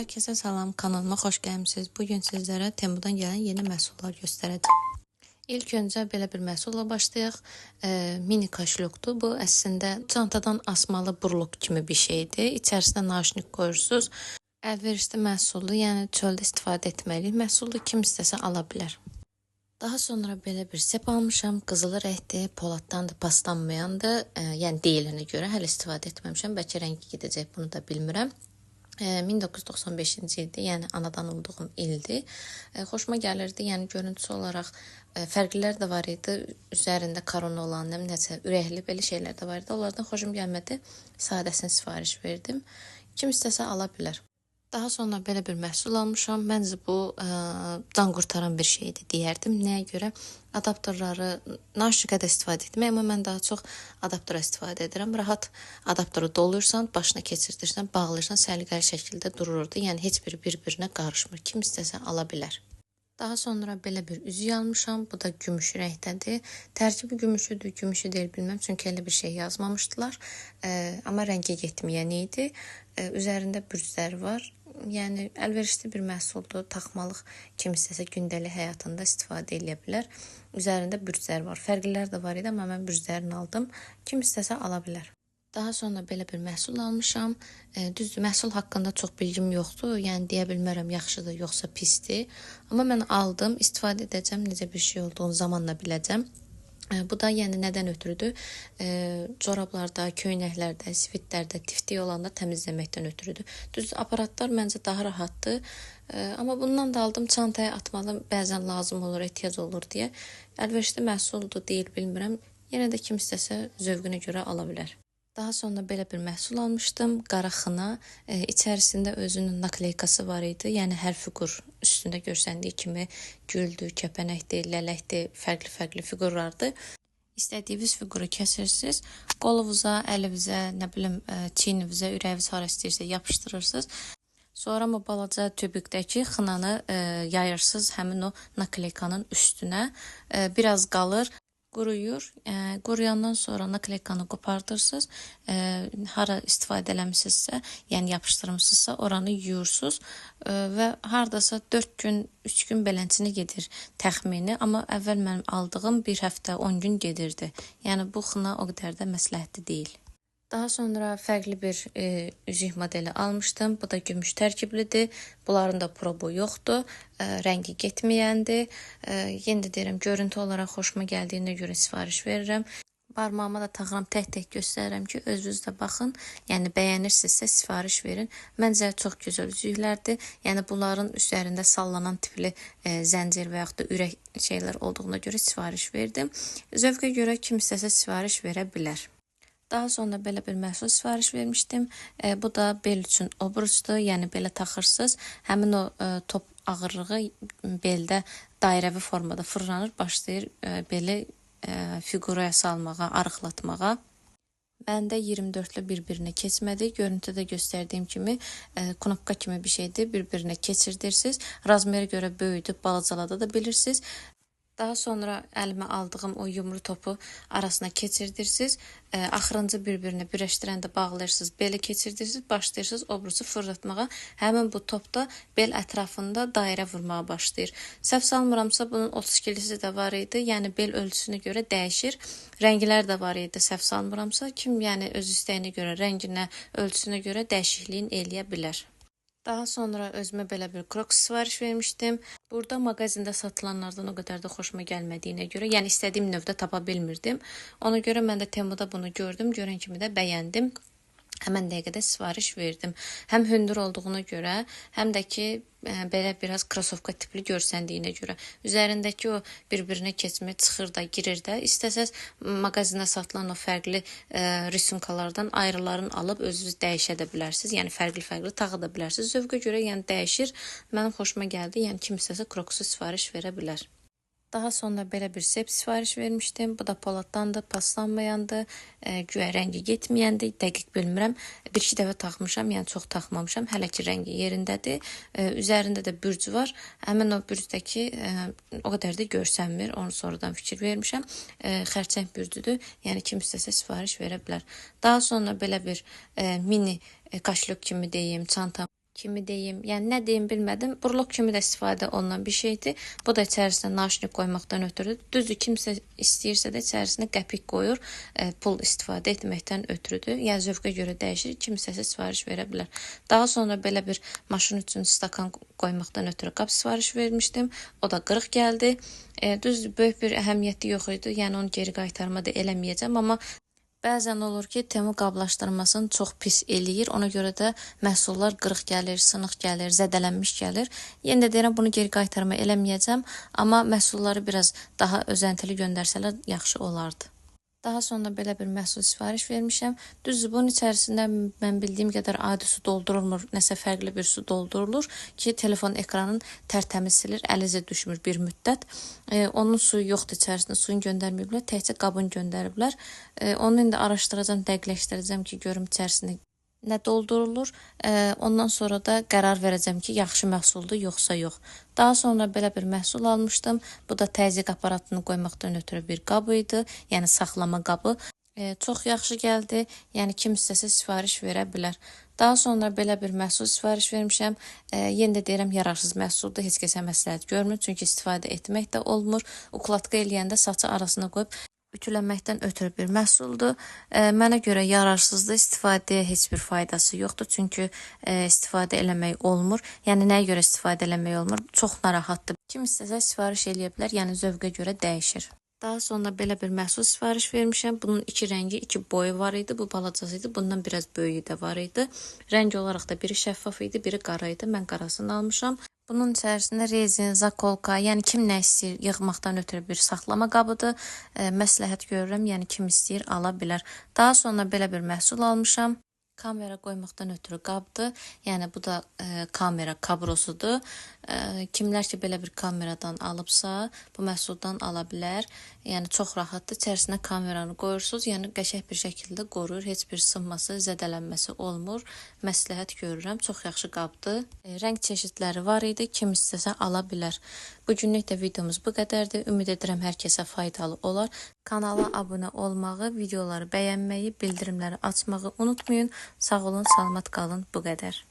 Hər kəsə salam, kanalıma xoş gəlmisiniz. Bugün sizlərə Temudan gələn yeni məhsullar göstərəcəm. İlk öncə belə bir məhsulla başlayaq. Mini kaşlyokdur. Bu əslində çantadan asmalı burluq kimi bir şeydir. İçərisinə naşnik qoyursunuz. Əlverişli məhsuldur, yəni çöldə istifadə etməliyik. Məhsuldur, kim istəsə ala bilər. Daha sonra belə bir sep almışam. Qızılı rəngdir, poladdandır, paslanmayandır. Yəni deyilənə görə hələ istifadə etməmişəm. Bəlkə rəngi gedəcək, bunu da bilmirəm. 1995-ci ildir, yəni anadan olduğum ildir. Xoşuma gəlirdi, yəni görüntüsü olaraq fərqlər də var idi. Üzərində korona olan, nəsə ürəkli belə şeylər də var idi. Onlardan xoşum gəlmədi. Sadəsini sifariş verdim. Kim istəsə ala bilər. Daha sonra belə bir məhsul almışam. Məncə bu can qurtaran bir şeydir deyərdim. Nəyə görə? Adaptorları naşnikə də istifadə etmək, amma mən daha çox adaptora istifadə edirəm. Rahat adaptoru doluyursan, başına keçirdirsən, bağlayırsan, səliqəli şəkildə dururdu. Yəni heç biri bir-birinə qarışmır. Kim istəsə ala bilər. Daha sonra belə bir üzük almışam. Bu da gümüş rəngdədir. Tərkibi gümüşüdür, gümüşü deyil bilməm. Çünki elə bir şey yazmamışdılar. Amma rəngi getməyən idi. Üzərində bürclər var. Yəni əlverişli bir məhsuldur. Taxmalıq kim istəsə gündəlik həyatında istifadə edə bilər. Üzərində bürclər var. Fərqlər də var idi, amma mən bürclərini aldım. Kim istəsə ala bilər. Daha sonra belə bir məhsul almışam. Düzdür, məhsul haqqında çox bilgim yoxdur. Yəni deyə bilmərəm yaxşıdır, yoxsa pisdir. Amma mən aldım, istifadə edəcəm, necə bir şey olduğunu zamanla biləcəm. Bu da yəni nədən ötürüdür? Corablarda, köynəklərdə, sivitlərdə tiftik olanda təmizləməkdən ötürüdür. Düzdür, aparatlar məncə daha rahatdır. Amma bundan da aldım, çantaya atmalı, bəzən lazım olur, ehtiyac olur deyə. Əlverişli məhsuldur, deyil bilmirəm. Yenə də kim istəsə zövqünə görə ala bilər. Daha sonra belə bir məhsul almışdım. Qara xına. İçərisində özünün nakleykası var idi. Yəni hər fiqur üstündə görsəndiyi kimi güldür, kəpənəkdir, lələkdir, fərqli fiqurlardır. İstədiyiniz fiquru kəsirsiniz. Qolunuza, əlinizə, nə bilim, çiyninizə, ürəyiniz hara istəyirsə yapışdırırsınız. Sonra bu balaca tübükdəki xınanı yayırsınız həmin o nakleykanın üstünə. Biraz qalır. Quruyur. Quruyandan sonra nakleykanı qopardırsınız. Hara istifadə eləmişsinizsə, yəni yapışdırmışsınızsa, oranı yuyursunuz və hardasa 4 gün, 3 gün belənçini gedir təxmini. Amma əvvəl mənim aldığım 1 həftə, 10 gün gedirdi. Yəni bu xına o qədər də məsləhətli deyil. Daha sonra fərqli bir üzük modeli almışdım. Bu da gümüş tərkiblidir. Bunların da probu yoxdur. Rəngi getməyəndir. Yenə də deyirəm, görüntü olaraq xoşuma gəldiyinə görə sifariş verirəm. Barmağıma da taxıram, tək-tək göstərirəm ki, özünüz də baxın. Yəni bəyənirsinizsə sifariş verin. Məncə çox gözəl üzüklərdir. Yəni bunların üzərində sallanan tipli zəncir və yaxud da ürək şeylər olduğuna görə sifariş verdim. Zövqə görə kim istəsə sifariş verə bilər. Daha sonra belə bir məhsul sifariş vermişdim. Bu da bel üçün obruçdur, yəni belə taxırsınız. Həmin o top ağırlığı beldə dairəvi formada fırlanır, başlayır beli fiquraya salmağa, arıqlatmağa. Məndə 24-lü bir-birinə keçmədi. Görüntüdə göstərdiyim kimi knopka kimi bir şeydir. Bir-birinə keçirdirsiniz. Razmerə görə böyüdüb balacalada da bilirsiniz. Daha sonra əlimə aldığım o yumru topu arasına keçirdirsiniz. Axırıncı bir-birinə birləşdirəndə bağlayırsınız, beli keçirdirsiniz, başlayırsınız obrusu fırlatmağa. Həmin bu topda bel ətrafında dairə vurmağa başlayır. Səhv salmıramsa bunun 32-lisi də var idi. Yəni bel ölçüsünə görə dəyişir. Rənglər də var idi, səhv salmıramsa. Kim yəni öz istəyinə görə, rənginə, ölçüsünə görə dəyişikliyin eləyə bilər. Daha sonra özümə belə bir kroks sifariş vermişdim. Burada mağazində satılanlardan o qədər də xoşuma gəlmədiyinə görə, yəni istədiyim növdə tapa bilmirdim. Ona görə mən də Temuda bunu gördüm, görən kimi də bəyəndim. Həmən dəqiqədə sifariş verdim. Həm hündür olduğuna görə, həm də ki, belə biraz krosovka tipli görsəndiyinə görə. Üzərindəki o bir-birinə keçmə çıxır da, girir də. İstəsəz mağazində satılan o fərqli risunkalardan ayrılarını alıb özünüz dəyişə də bilərsiniz. Yəni fərqli taxa da bilərsiniz. Zövqə görə yəni dəyişir. Mənim xoşuma gəldi. Yəni kim istəsə kroksu sifariş verə bilər. Daha sonra belə bir sep sifariş vermişdim. Bu da poladdandır, paslanmayandır, güya rəngi getməyəndir, dəqiq bilmirəm. Bir-iki dəfə taxmışam, yəni çox taxmamışam. Hələ ki rəngi yerindədir. Üzərində də bürcü var. Həmin o bürcdəki o qədər də görsənmir. Onu sonradan fikir vermişəm. Xərçəng bürcüdür. Yəni kim istəsə sifariş verə bilər. Daha sonra belə bir mini kaşlyok kimi deyim, çantam. kimi deyim, yəni nə deyim bilmədim. Burlok kimi də istifadə olunan bir şeydir. Bu da içərisinə naşnik qoymaqdan ötürü. Düzdür, kimsə istəyirsə də içərisinə qəpik qoyur, pul istifadə etməkdən ötürüdür. Yəni zövqə görə dəyişir. Kimsə sifariş verə bilər. Daha sonra belə bir maşın üçün stakan qoymaqdan ötürü qab sifariş vermişdim. O da qırıq gəldi. Düzdür, böyük bir əhəmiyyəti yox idi. Yəni onu geri qaytarma da eləməyəcəm, amma bəzən olur ki, Temu qablaşdırmasını çox pis eləyir. Ona görə də məhsullar qırıq gəlir, sınıq gəlir, zədələnmiş gəlir. Yenə də deyirəm, bunu geri qaytarma eləməyəcəm, amma məhsulları biraz daha özəntili göndərsələr yaxşı olardı. Daha sonra belə bir məhsul sifariş vermişəm. Düzdür, bunun içərisində mən bildiyim qədər adi su doldurulmur, nəsə fərqli bir su doldurulur ki, telefon ekranın tərtəmiz silir, əlinizə düşmür bir müddət. Onun suyu yoxdur içərisində, suyunu göndərməyiblər, təkcə qabını göndəriblər. Onu indi araşdıracağam, dəqiqləşdirəcəm ki, görüm içərisində nə doldurulur. Ondan sonra da qərar verəcəm ki, yaxşı məhsuldur, yoxsa yox. Daha sonra belə bir məhsul almışdım. Bu da təzyiq aparatını qoymaqdan ötürü bir qab idi, yəni saxlama qabı. Çox yaxşı gəldi, yəni kim istəsə sifariş verə bilər. Daha sonra belə bir məhsul sifariş vermişəm. Yenə də deyirəm, yararsız məhsuldur, heç kəsə məsləhət görmür, çünki istifadə etmək də olmur. Ukladka eləyəndə saçı arasına qoyub ütülənməkdən ötürü bir məhsuldur. Mənə görə yararsızdır, istifadəyə heç bir faydası yoxdur, çünki istifadə eləmək olmur. Yəni nəyə görə istifadə eləmək olmur? Çox narahatdır. Kim istəsə sifariş eləyə bilər, yəni zövqə görə dəyişir. Daha sonra belə bir məhsul sifariş vermişəm. Bunun iki rəngi, iki boyu var idi. Bu balacası idi. Bundan biraz böyüyü də var idi. Rəng olaraq da biri şəffaf idi, biri qara idi. Mən qarasını almışam. Bunun içərisində rezin, zakolka, yəni kim nə istəyir yığmaqdan ötürü bir saxlama qabıdır. Məsləhət görürəm, yəni kim istəyir ala bilər. Daha sonra belə bir məhsul almışam. Kamera qoymaqdan ötürü qabdır. Yəni bu da kamera kabrosudur. Kimlər ki belə bir kameradan alıbsa, bu məhsuldan ala bilər. Yəni çox rahatdır. İçərisinə kameranı qoyursunuz, yəni qəşəng bir şəkildə qoruyur. Heç bir sınması, zədələnməsi olmur. Məsləhət görürəm. Çox yaxşı qabdır. Rəng çeşidləri var idi. Kim istəsə ala bilər. Bugünlük də videomuz bu qədərdir. Ümid edirəm hər kəsə faydalı olar. Kanala abunə olmağı, videoları bəyənməyi, bildirimləri açmağı unutmayın. Sağ olun, salamat qalın. Bu qədər.